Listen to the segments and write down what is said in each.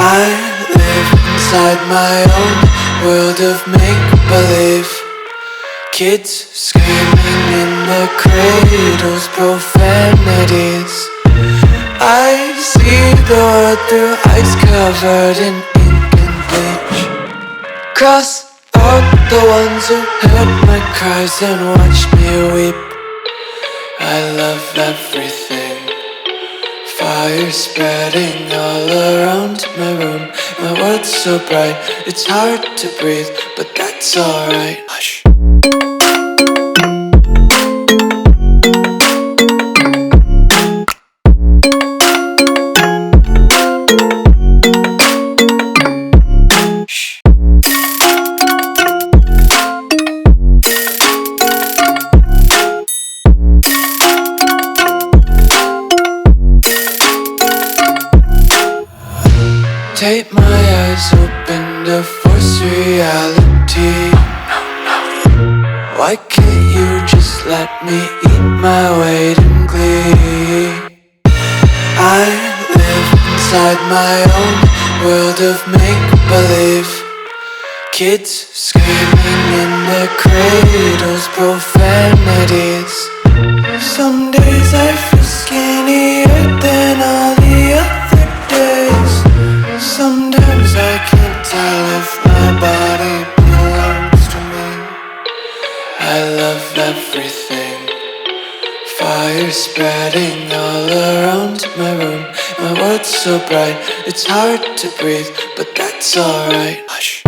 I live inside my own world of make-believe. Kids screaming in their cradles, profanities. I see the world through eyes covered in ink and bleach. Cross out the ones who heard my cries and watched me weep. I love everything. Fire spreading all around my room. My world's so bright, it's hard to breathe, but that's alright. Hush. Tape my eyes open to force reality. Why can't you just let me eat my weight in glee? I live inside my own world of make-believe. Kids screaming in their cradles, profanities. Some days I feel skinnier than all the other days. Sometimes I can't tell if my body belongs to me. I love everything. Fire spreading all around my room. My world's so bright, it's hard to breathe, but that's alright. Hush.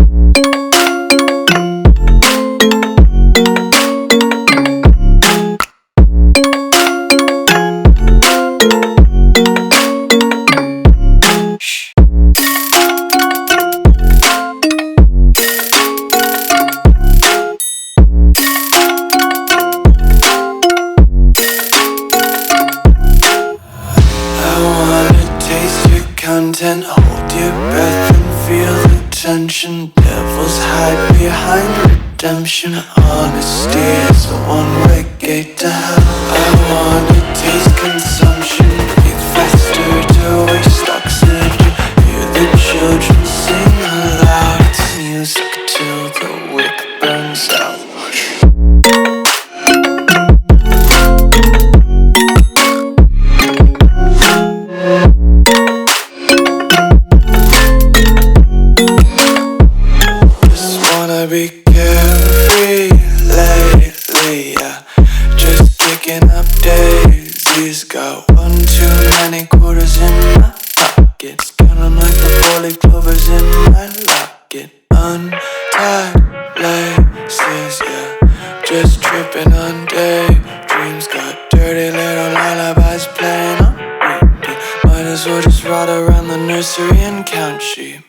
Content, hold your breath and feel the tension. Devils hide behind redemption. Honesty is a one-way gate to hell. I wanna taste consumption. Breathe faster to waste oxygen. Hear the children sing aloud. It's music till the wick burns out. Be carefree lately, yeah. Just kicking up daisies. Got one too many quarters in my pockets. Count 'em like the 4-leaf clovers in my locket. Untied laces, yeah. Just tripping on daydreams. Got dirty little lullabies playing on repeat. Might as well just ride around the nursery and count sheep.